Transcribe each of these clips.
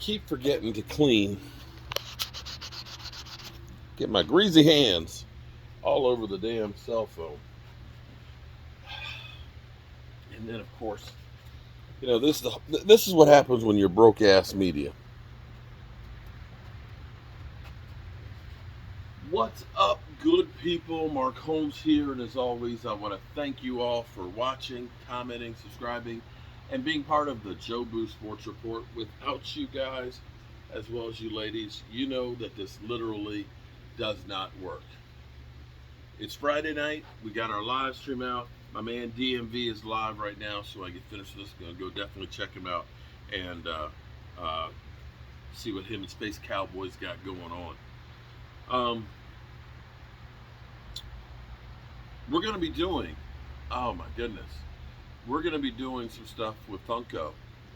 keep forgetting to get my greasy hands all over the damn cell phone. And then, of course, this is what happens when you're broke ass media. What's up, good people? Mark Holmes here, and as always, I want to thank you all for watching, commenting, subscribing, and being part of the Joe Boo Sports Report. Without you guys, as well as you ladies, you know that this literally does not work. It's Friday night. We got our live stream out. My man DMV is live right now, so I can finish this. Gonna go definitely check him out and see what him and Space Cowboys got going on. We're going to be doing, oh my goodness, we're going to be doing some stuff with Funko,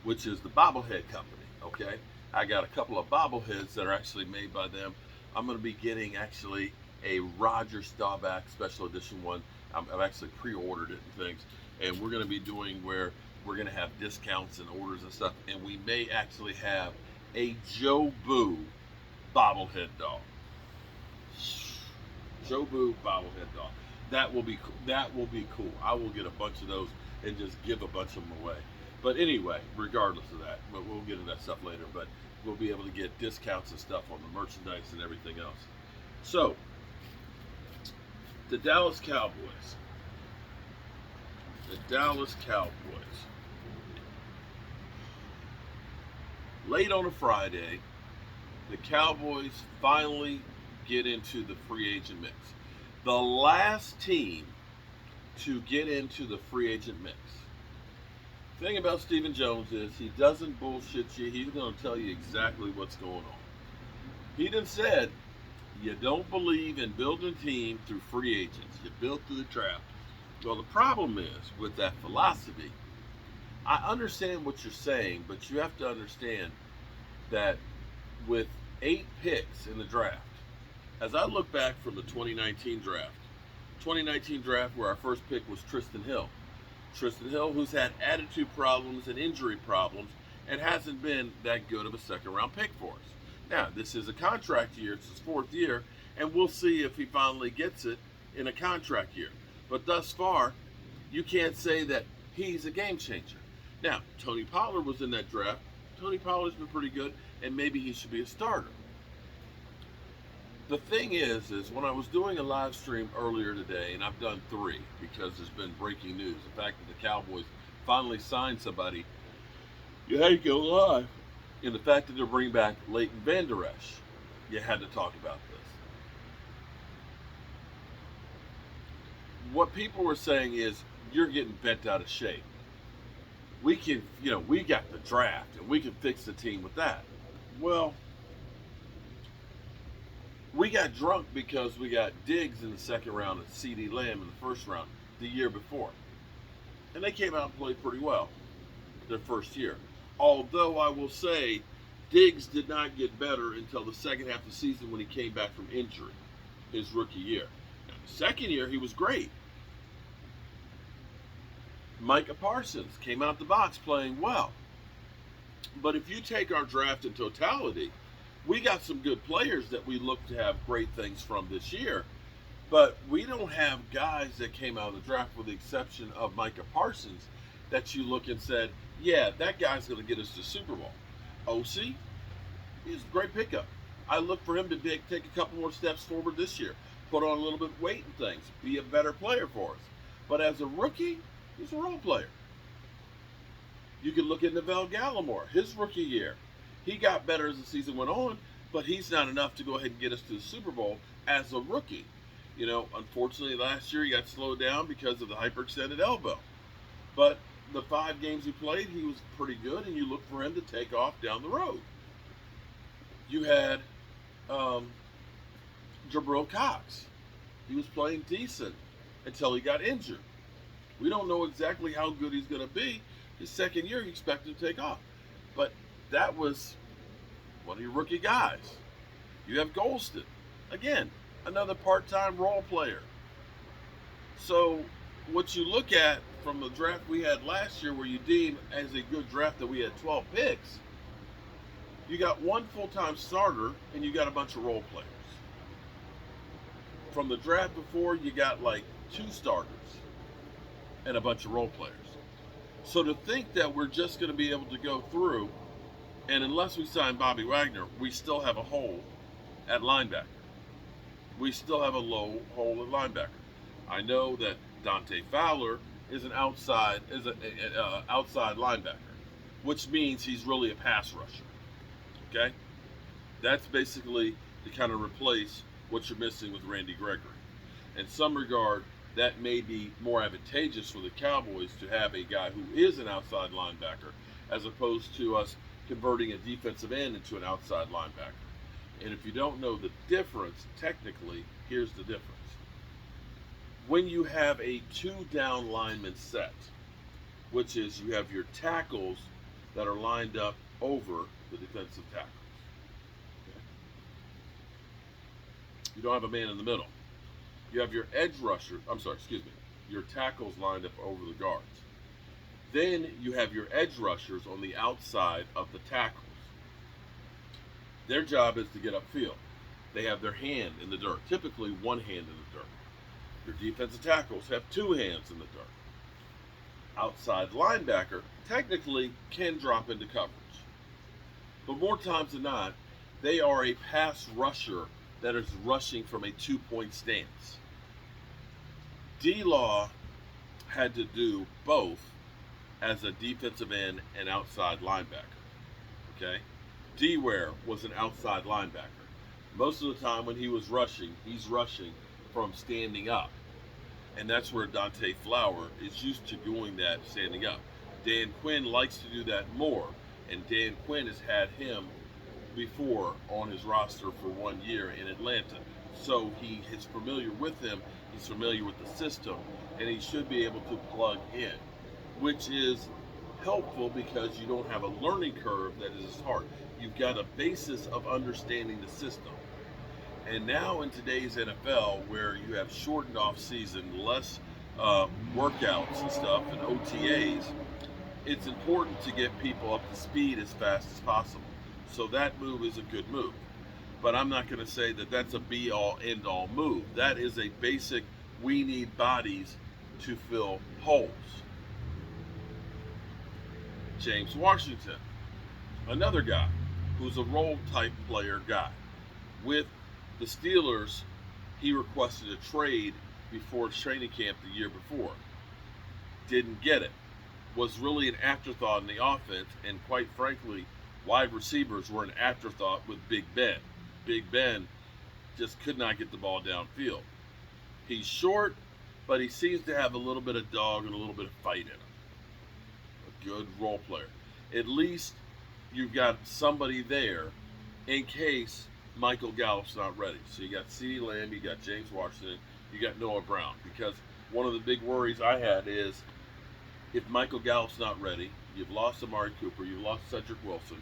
which is the bobblehead company, okay? I got a couple of bobbleheads that are actually made by them. I'm going to be getting actually a Roger Staubach special edition one. I've actually pre-ordered it and things, and we're going to be doing where we're going to have discounts and orders and stuff, and we may actually have a Joe Boo bobblehead doll. Joe Boo bobblehead doll. That will be cool. That will be cool. I will get a bunch of those and just give a bunch of them away. But anyway, regardless of that, we'll get into that stuff later. But we'll be able to get discounts and stuff on the merchandise and everything else. So, the Dallas Cowboys. The Dallas Cowboys. Late on a Friday, the Cowboys finally get into the free agent mix. The last team to get into the free agent mix. The thing about Stephen Jones is he doesn't bullshit you. He's going to tell you exactly what's going on. He done said you don't believe in building a team through free agents. You build through the draft. Well, the problem is with that philosophy, I understand what you're saying, but you have to understand that with 8 picks in the draft, as I look back from the 2019 draft where our first pick was Tristan Hill, who's had attitude problems and injury problems and hasn't been that good of a second round pick for us. Now, this is a contract year, it's his 4th year, and we'll see if he finally gets it in a contract year. But thus far, you can't say that he's a game changer. Now, Tony Pollard was in that draft. Tony Pollard's been pretty good, and maybe he should be a starter. The thing is when I was doing a live stream earlier today, and I've done 3 because there's been breaking news. The fact that the Cowboys finally signed somebody, you had to go live. And the fact that they're bringing back Leighton Vander Esch, you had to talk about this. What people were saying is, you're getting bent out of shape. We can, we got the draft, and we can fix the team with that. Well, we got drunk because we got Diggs in the 2nd round and CD Lamb in the 1st round the year before. And they came out and played pretty well their first year. Although I will say, Diggs did not get better until the second half of the season when he came back from injury, his rookie year. Now, the 2nd year, he was great. Micah Parsons came out the box playing well. But if you take our draft in totality, we got some good players that we look to have great things from this year, but we don't have guys that came out of the draft, with the exception of Micah Parsons, that you look and said, yeah, that guy's going to get us to Super Bowl. OC, he's a great pickup. I look for him to take a couple more steps forward this year, put on a little bit of weight and things, be a better player for us. But as a rookie, he's a role player. You can look at Novell Gallimore, his rookie year. He got better as the season went on, but he's not enough to go ahead and get us to the Super Bowl as a rookie. Unfortunately, last year he got slowed down because of the hyperextended elbow. But the 5 games he played, he was pretty good, and you look for him to take off down the road. You had Jabril Cox. He was playing decent until he got injured. We don't know exactly how good he's going to be. His 2nd year, he expected to take off. But that was one of your rookie guys. You have Golston. Again, another part-time role player. So what you look at from the draft we had last year, where you deem as a good draft that we had 12 picks, You got one full-time starter, and you got a bunch of role players. From the draft before, you got like 2 starters and a bunch of role players. So to think that we're just going to be able to go through, and unless we sign Bobby Wagner, we still have a hole at linebacker. We still have a low hole at linebacker. I know that Dante Fowler is an outside outside linebacker, which means he's really a pass rusher. Okay, that's basically to kind of replace what you're missing with Randy Gregory. In some regard, that may be more advantageous for the Cowboys to have a guy who is an outside linebacker as opposed to us converting a defensive end into an outside linebacker. And if you don't know the difference, technically, here's the difference. When you have a 2-down lineman set, which is you have your tackles that are lined up over the defensive tackles. Okay? You don't have a man in the middle. You have your your tackles lined up over the guards. Then you have your edge rushers on the outside of the tackles. Their job is to get upfield. They have their hand in the dirt, typically one hand in the dirt. Your defensive tackles have 2 hands in the dirt. Outside linebacker technically can drop into coverage. But more times than not, they are a pass rusher that is rushing from a 2-point stance. D-Law had to do both as a defensive end and outside linebacker. Okay? D-Ware was an outside linebacker. Most of the time when he was rushing, he's rushing from standing up. And that's where Dante Fowler is used to doing that standing up. Dan Quinn likes to do that more. And Dan Quinn has had him before on his roster for 1 year in Atlanta. So he is familiar with him, he's familiar with the system, and he should be able to plug in, which is helpful because you don't have a learning curve that is as hard. You've got a basis of understanding the system. And now in today's NFL, where you have shortened off season, less workouts and stuff and OTAs, it's important to get people up to speed as fast as possible. So that move is a good move. But I'm not going to say that that's a be-all, end-all move. That is a basic, we need bodies to fill holes. James Washington, another guy who's a role-type player guy. With the Steelers, he requested a trade before training camp the year before. Didn't get it. Was really an afterthought in the offense, and quite frankly, wide receivers were an afterthought with Big Ben. Big Ben just could not get the ball downfield. He's short, but he seems to have a little bit of dog and a little bit of fight in him. A good role player. At least you've got somebody there in case Michael Gallup's not ready. So you got CeeDee Lamb, you got James Washington, you got Noah Brown. Because one of the big worries I had is if Michael Gallup's not ready, you've lost Amari Cooper, you've lost Cedric Wilson.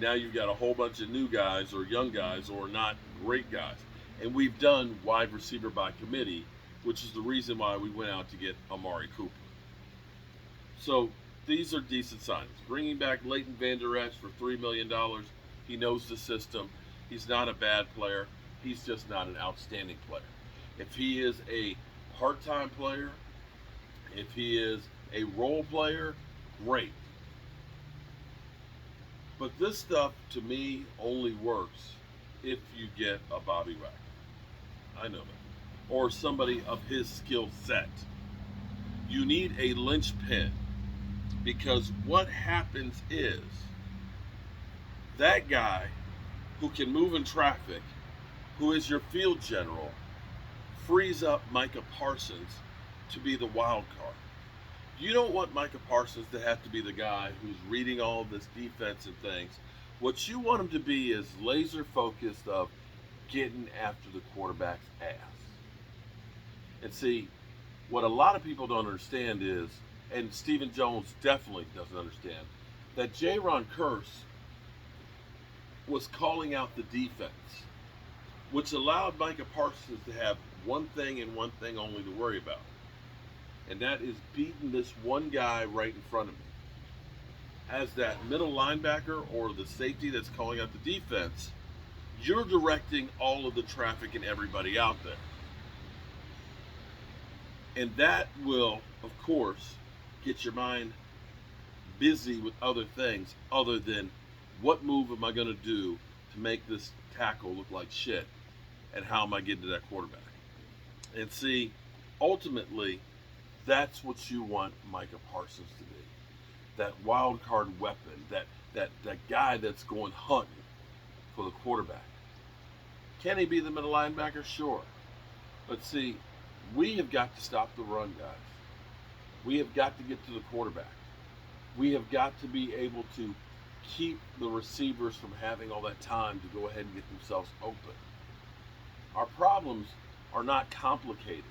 Now you've got a whole bunch of new guys or young guys or not great guys. And we've done wide receiver by committee, which is the reason why we went out to get Amari Cooper. So these are decent signings. Bringing back Leighton Vander Esch for $3 million. He knows the system. He's not a bad player. He's just not an outstanding player. If he is a part-time player, if he is a role player, great. But this stuff, to me, only works if you get a Bobby Wagner. I know that. Or somebody of his skill set. You need a linchpin. Because what happens is that guy who can move in traffic, who is your field general, frees up Micah Parsons to be the wild card. You don't want Micah Parsons to have to be the guy who's reading all this defense and things. What you want him to be is laser focused of getting after the quarterback's ass. And see, what a lot of people don't understand is, and Stephen Jones definitely doesn't understand, that Jaron Kearse was calling out the defense, which allowed Micah Parsons to have one thing and one thing only to worry about. And that is beating this one guy right in front of me. as that middle linebacker or the safety that's calling out the defense, you're directing all of the traffic and everybody out there. And that will, of course, get your mind busy with other things other than what move am I going to do to make this tackle look like shit, and how am I getting to that quarterback. And see, ultimately, that's what you want Micah Parsons to be. That wild card weapon, that guy that's going hunting for the quarterback. Can he be the middle linebacker? Sure. But see, we have got to stop the run, guys. We have got to get to the quarterback. We have got to be able to keep the receivers from having all that time to go ahead and get themselves open. Our problems are not complicated.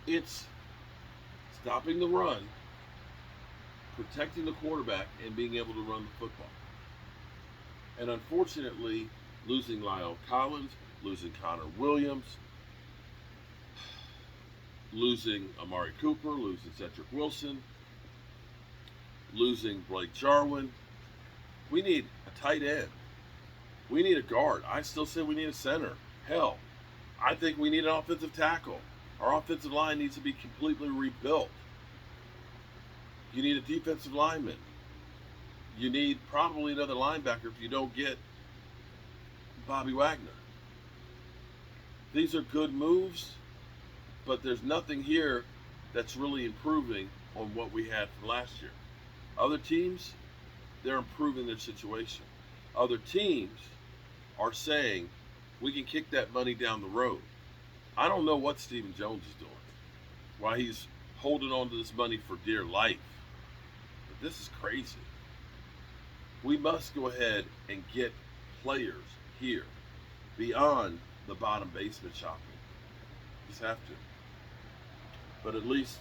It's stopping the run, protecting the quarterback, and being able to run the football. And unfortunately, losing Lyle Collins, losing Connor Williams, losing Amari Cooper, losing Cedric Wilson, losing Blake Jarwin. We need a tight end. We need a guard. I still say we need a center. Hell, I think we need an offensive tackle. Our offensive line needs to be completely rebuilt. You need a defensive lineman. You need probably another linebacker if you don't get Bobby Wagner. These are good moves, but there's nothing here that's really improving on what we had from last year. Other teams, they're improving their situation. Other teams are saying, we can kick that money down the road. I don't know what Stephen Jones is doing, why he's holding on to this money for dear life. But this is crazy. We must go ahead and get players here beyond the bottom basement shopping. Just have to. But at least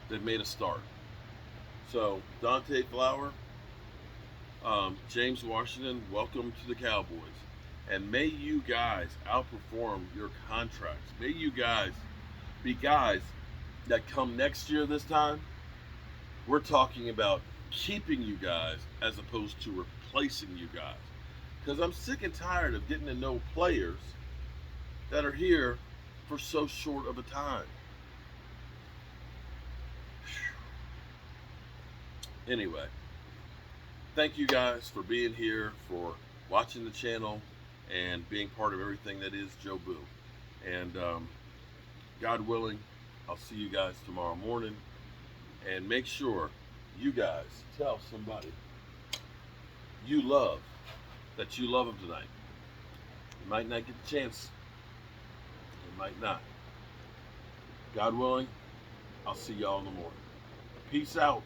they've made a start. So, Dante Fowler, James Washington, welcome to the Cowboys. And may you guys outperform your contracts. May you guys be guys that come next year this time. We're talking about keeping you guys as opposed to replacing you guys. Because I'm sick and tired of getting to know players that are here for so short of a time. Anyway, thank you guys for being here, for watching the channel, and being part of everything that is Joe Boo. And God willing, I'll see you guys tomorrow morning. And make sure you guys tell somebody you love that you love them tonight. You might not get the chance. You might not. God willing, I'll see y'all in the morning. Peace out.